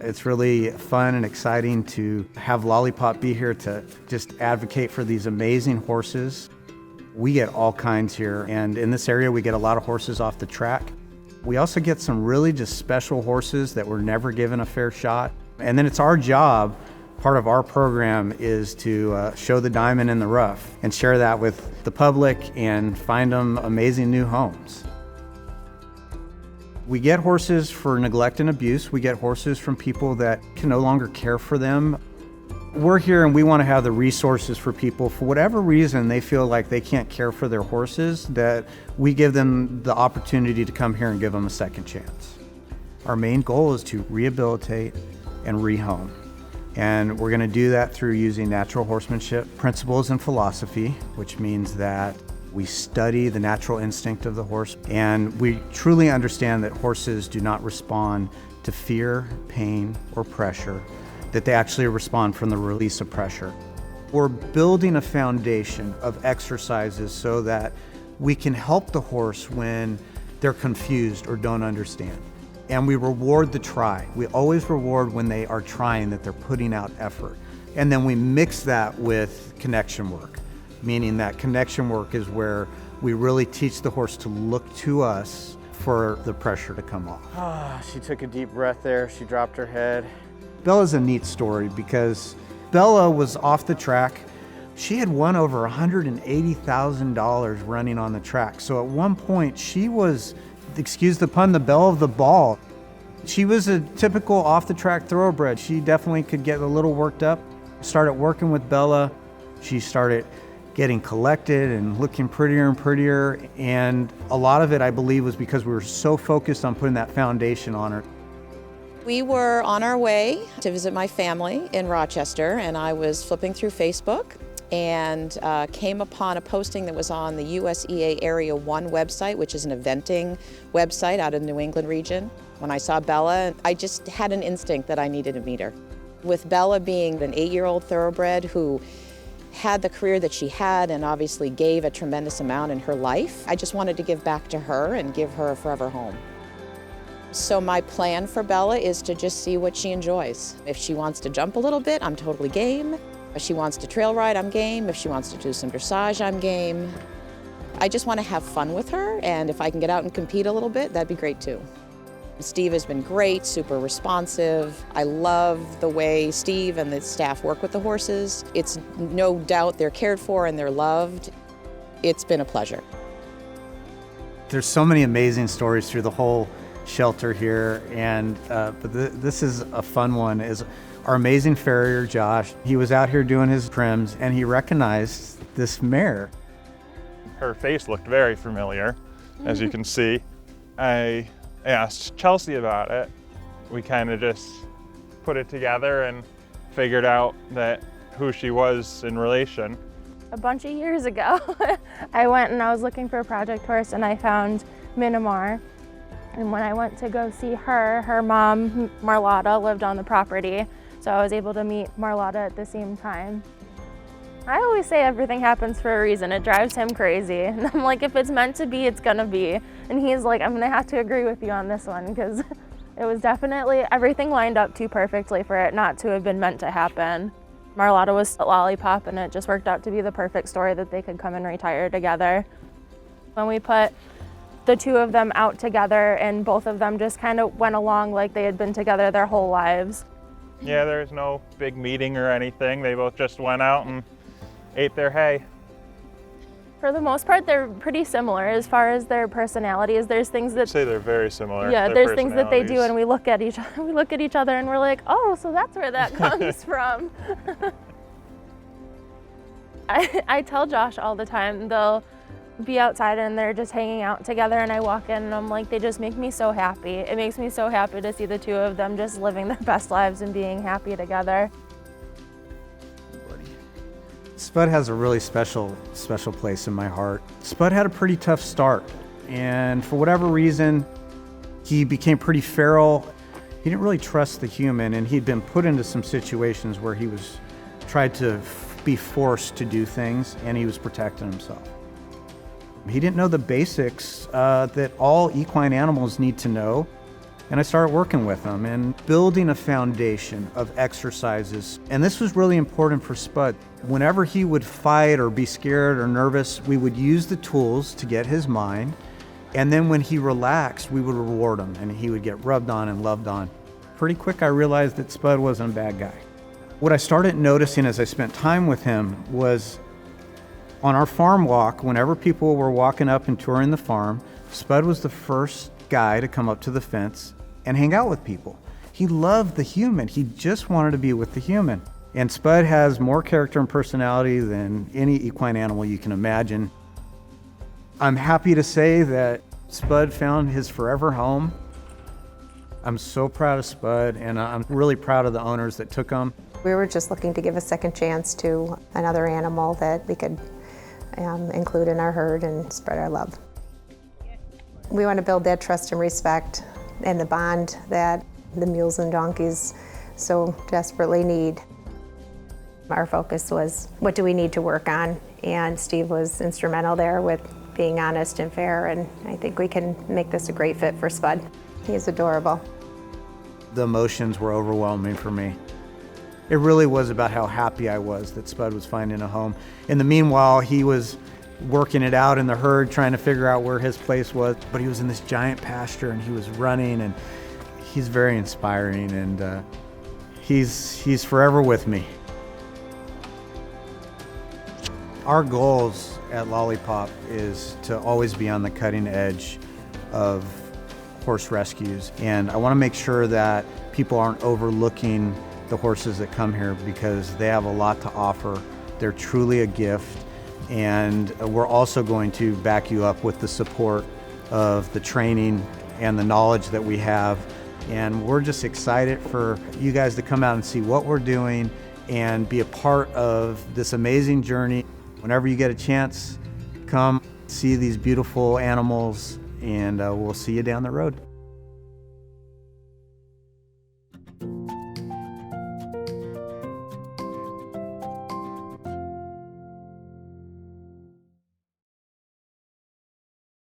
It's really fun and exciting to have Lollypop be here to just advocate for these amazing horses. We get all kinds here, and in this area we get a lot of horses off the track. We also get some really just special horses that were never given a fair shot. And then it's our job, part of our program is to show the diamond in the rough and share that with the public and find them amazing new homes. We get horses for neglect and abuse. We get horses from people that can no longer care for them. We're here and we want to have the resources for people, for whatever reason they feel like they can't care for their horses, that we give them the opportunity to come here and give them a second chance. Our main goal is to rehabilitate and rehome. And we're going to do that through using natural horsemanship principles and philosophy, which means that we study the natural instinct of the horse, and we truly understand that horses do not respond to fear, pain, or pressure, that they actually respond from the release of pressure. We're building a foundation of exercises so that we can help the horse when they're confused or don't understand. And we reward the try. We always reward when they are trying, that they're putting out effort. And then we mix that with connection work, meaning that connection work is where we really teach the horse to look to us for the pressure to come off. She took a deep breath there. She dropped her head. Bella's a neat story because Bella was off the track. She had won over $180,000 running on the track. So at one point she was, excuse the pun, the belle of the ball. She was a typical off-the-track thoroughbred. She definitely could get a little worked up. Started working with Bella. She started getting collected and looking prettier and prettier. And a lot of it, I believe, was because we were so focused on putting that foundation on her. We were on our way to visit my family in Rochester, and I was flipping through Facebook and came upon a posting that was on the USEA Area 1 website, which is an eventing website out of the New England region. When I saw Bella, I just had an instinct that I needed to meet her. With Bella being an 8-year-old thoroughbred who had the career that she had and obviously gave a tremendous amount in her life, I just wanted to give back to her and give her a forever home. So my plan for Bella is to just see what she enjoys. If she wants to jump a little bit, I'm totally game. If she wants to trail ride, I'm game. If she wants to do some dressage, I'm game. I just want to have fun with her, and if I can get out and compete a little bit, that'd be great too. Steve has been great, super responsive. I love the way Steve and the staff work with the horses. It's no doubt they're cared for and they're loved. It's been a pleasure. There's so many amazing stories through the whole shelter here, and but this is a fun one. Is our amazing farrier Josh. He was out here doing his trims and he recognized this mare. Her face looked very familiar, as you can see. I asked Chelsea about it. We kind of just put it together and figured out that who she was in relation. A bunch of years ago, I went and I was looking for a project horse and I found Minamar. And when I went to go see her, her mom, Marlotta, lived on the property. So I was able to meet Marlotta at the same time. I always say everything happens for a reason. It drives him crazy. And I'm like, if it's meant to be, it's gonna be. And he's like, I'm gonna have to agree with you on this one, because it was definitely, everything lined up too perfectly for it not to have been meant to happen. Marlotta was a Lollypop, and it just worked out to be the perfect story that they could come and retire together. When we put the two of them out together, and both of them just kind of went along like they had been together their whole lives. Yeah, there's no big meeting or anything. They both just went out and ate their hay. For the most part, they're pretty similar as far as their personalities. There's things that I'd say they're very similar. Yeah, there's things that they do, and we look at each other, and we're like, oh, so that's where that comes from. I tell Josh all the time, they'll be outside and they're just hanging out together, and I walk in and I'm like, they just make me so happy. It makes me so happy to see the two of them just living their best lives and being happy together. Spud has a really special place in my heart. Spud had a pretty tough start, and for whatever reason, he became pretty feral. He didn't really trust the human, and he'd been put into some situations where he was tried to be forced to do things, and he was protecting himself. He didn't know the basics that all equine animals need to know. And I started working with him and building a foundation of exercises. And this was really important for Spud. Whenever he would fight or be scared or nervous, we would use the tools to get his mind. And then when he relaxed, we would reward him and he would get rubbed on and loved on. Pretty quick, I realized that Spud wasn't a bad guy. What I started noticing as I spent time with him was on our farm walk, whenever people were walking up and touring the farm, Spud was the first guy to come up to the fence and hang out with people. He loved the human. He just wanted to be with the human. And Spud has more character and personality than any equine animal you can imagine. I'm happy to say that Spud found his forever home. I'm so proud of Spud, and I'm really proud of the owners that took him. We were just looking to give a second chance to another animal that we could include in our herd and spread our love. We want to build that trust and respect and the bond that the mules and donkeys so desperately need. Our focus was, what do we need to work on? And Steve was instrumental there with being honest and fair, and I think we can make this a great fit for Spud. He's adorable. The emotions were overwhelming for me. It really was about how happy I was that Spud was finding a home. In the meanwhile, he was working it out in the herd, trying to figure out where his place was, but he was in this giant pasture and he was running, and he's very inspiring, and he's forever with me. Our goals at Lollypop is to always be on the cutting edge of horse rescues, and I want to make sure that people aren't overlooking the horses that come here because they have a lot to offer. They're truly a gift, and we're also going to back you up with the support of the training and the knowledge that we have. And we're just excited for you guys to come out and see what we're doing and be a part of this amazing journey. Whenever you get a chance, come see these beautiful animals, and we'll see you down the road.